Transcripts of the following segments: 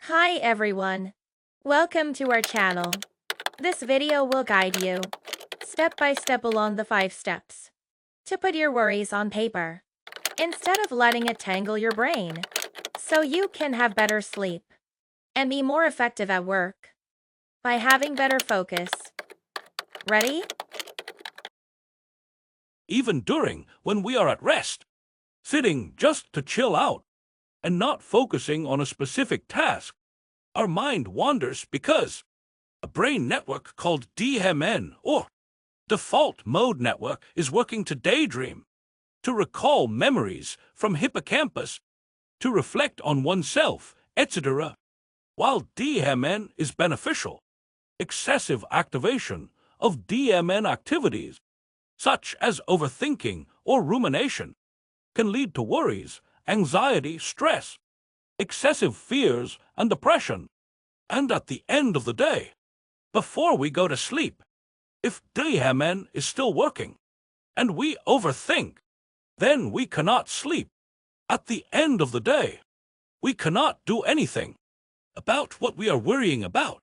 Hi everyone. Welcome to our channel. This video will guide you step by step along the 5 steps to put your worries on paper instead of letting it tangle your brain so you can have better sleep and be more effective at work by having better focus. Ready? Even during when we are at rest, sitting just to chill out and not focusing on a specific task, our mind wanders because a brain network called DMN or default mode network is working to daydream, to recall memories from hippocampus, to reflect on oneself, etc. While DMN is beneficial, excessive activation of DMN activities, such as overthinking or rumination, can lead to worries, anxiety, stress, excessive fears, and depression. And at the end of the day, before we go to sleep, if DMN is still working and we overthink, then we cannot sleep. At the end of the day, we cannot do anything about what we are worrying about.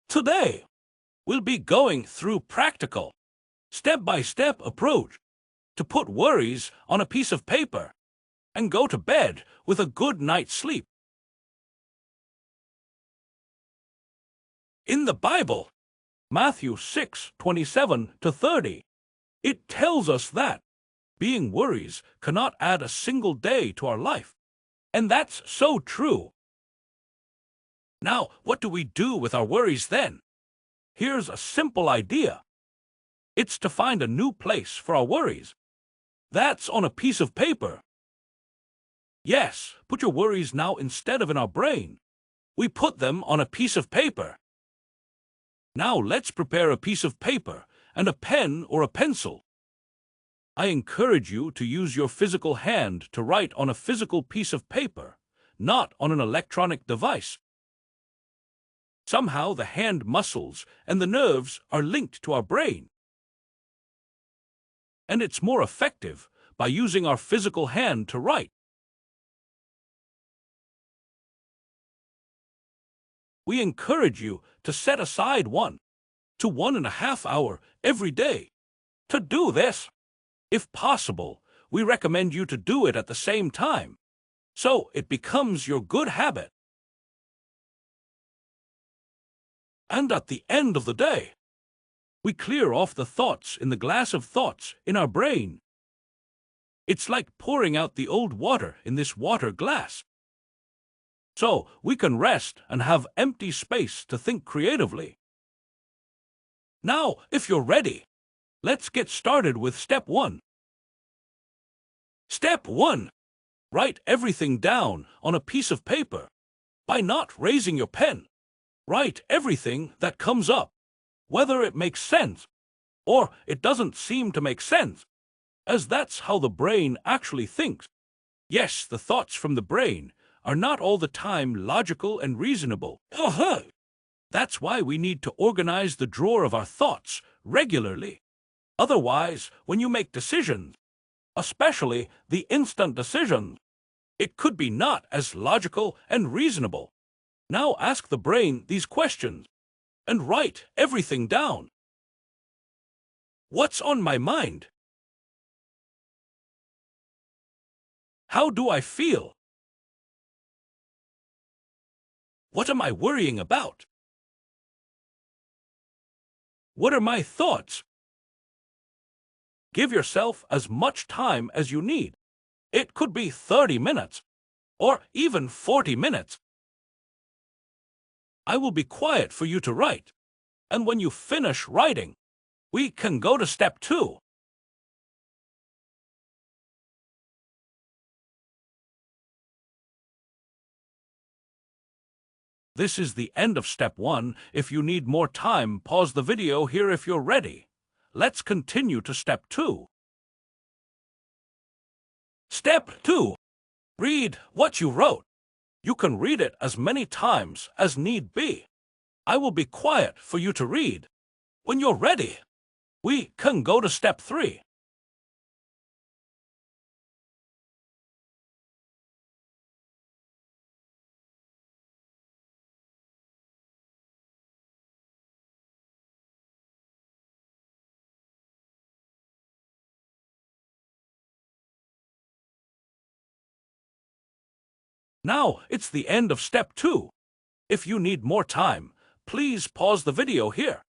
Today, we'll be going through practical, step-by-step approach to put worries on a piece of paper and go to bed with a good night's sleep. In the Bible, Matthew 6:27-30, it tells us that being worries cannot add a single day to our life. And that's so true. Now, what do we do with our worries then? Here's a simple idea. It's to find a new place for our worries. That's on a piece of paper. Yes, put your worries now instead of in our brain. We put them on a piece of paper. Now let's prepare a piece of paper and a pen or a pencil. I encourage you to use your physical hand to write on a physical piece of paper, not on an electronic device. Somehow the hand muscles and the nerves are linked to our brain. And it's more effective by using our physical hand to write. We encourage you to set aside 1 to 1.5 hours every day to do this. If possible, we recommend you to do it at the same time, so it becomes your good habit. And at the end of the day, we clear off the thoughts in the glass of thoughts in our brain. It's like pouring out the old water in this water glass. So we can rest and have empty space to think creatively. Now, if you're ready, let's get started with step 1. Step 1. Write everything down on a piece of paper. By not raising your pen, write everything that comes up, whether it makes sense or it doesn't seem to make sense, as that's how the brain actually thinks. Yes, the thoughts from the brain are not all the time logical and reasonable. That's why we need to organize the drawer of our thoughts regularly. Otherwise, when you make decisions, especially the instant decisions, it could be not as logical and reasonable. Now ask the brain these questions and write everything down. What's on my mind? How do I feel? What am I worrying about? What are my thoughts? Give yourself as much time as you need. It could be 30 minutes, or even 40 minutes. I will be quiet for you to write, and when you finish writing, we can go to step 2. This is the end of step 1. If you need more time, pause the video here if you're ready. Let's continue to step 2. Step 2. Read what you wrote. You can read it as many times as need be. I will be quiet for you to read. When you're ready, we can go to step 3. Now it's the end of step 2. If you need more time, please pause the video here.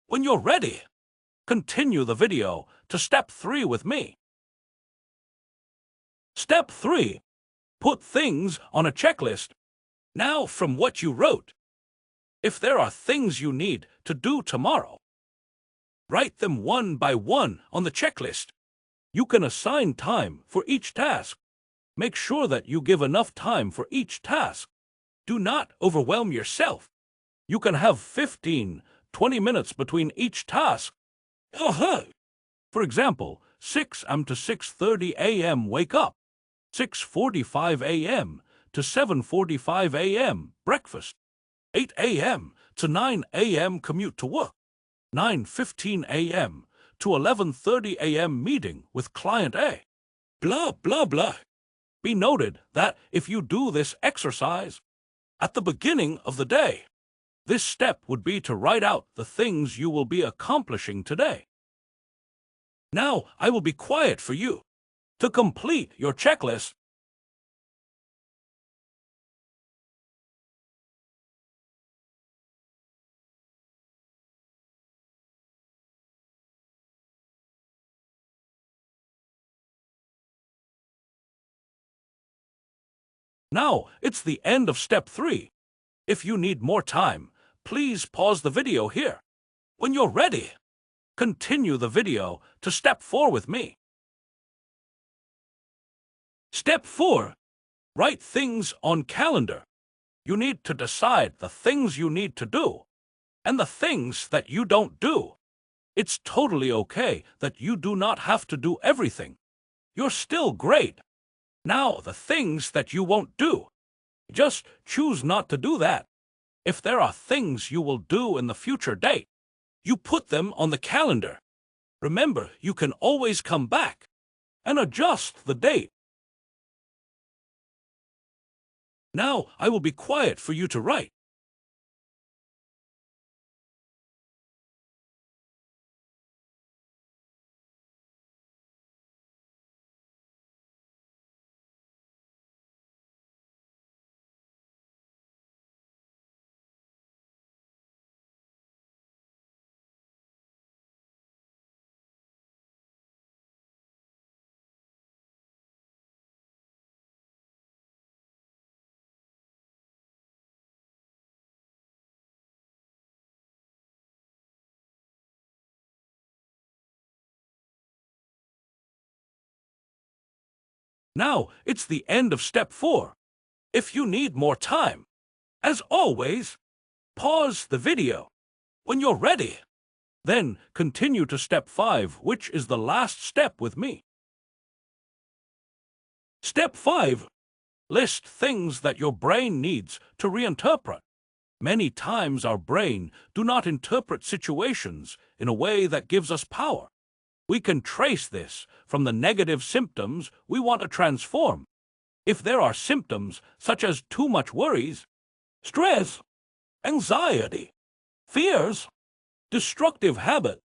When you're ready, continue the video to step 3 with me. Step 3. Put things on a checklist. Now from what you wrote. If there are things you need to do tomorrow, write them one by one on the checklist. You can assign time for each task. Make sure that you give enough time for each task. Do not overwhelm yourself. You can have 15, 20 minutes between each task. For example, 6 am to 6:30 a.m. wake up. 6:45 a.m. to 7:45 a.m. breakfast. 8 a.m. to 9 a.m. commute to work. 9:15 a.m. to 11:30 a.m. meeting with client A. Blah, blah, blah. Be noted that if you do this exercise at the beginning of the day, this step would be to write out the things you will be accomplishing today. Now I will be quiet for you to complete your checklist. Now it's the end of step 3. If you need more time, please pause the video here. When you're ready, continue the video to step 4 with me. Step 4. Write things on calendar. You need to decide the things you need to do and the things that you don't do. It's totally okay that you do not have to do everything. You're still great. Now the things that you won't do, just choose not to do that. If there are things you will do in the future date, you put them on the calendar. Remember, you can always come back and adjust the date. Now I will be quiet for you to write. Now it's the end of step 4. If you need more time, as always, pause the video when you're ready. Then continue to step 5, which is the last step with me. Step 5. List things that your brain needs to reinterpret. Many times our brain do not interpret situations in a way that gives us power. We can trace this from the negative symptoms we want to transform. If there are symptoms such as too much worries, stress, anxiety, fears, destructive habit,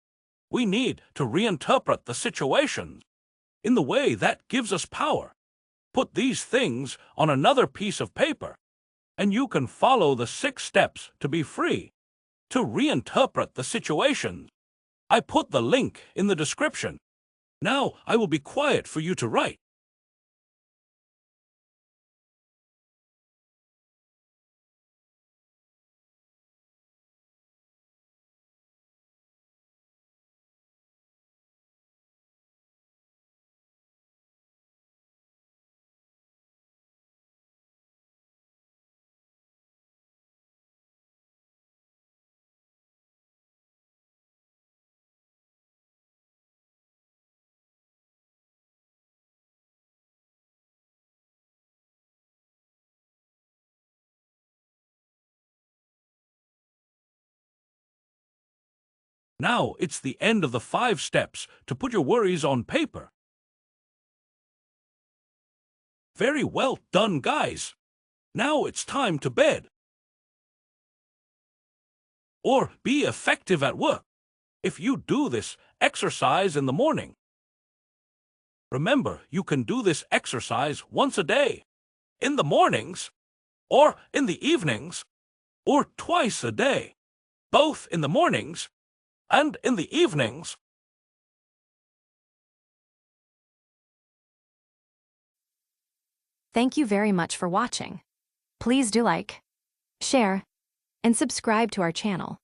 we need to reinterpret the situations in the way that gives us power. Put these things on another piece of paper, and you can follow the 6 steps to be free to reinterpret the situations. I put the link in the description. Now I will be quiet for you to write. Now it's the end of the 5 steps to put your worries on paper. Very well done, guys. Now it's time to bed. Or be effective at work. If you do this exercise in the morning, remember, you can do this exercise once a day. In the mornings, or in the evenings, or twice a day, both in the mornings and in the evenings. Thank you very much for watching. Please do like, share, and subscribe to our channel.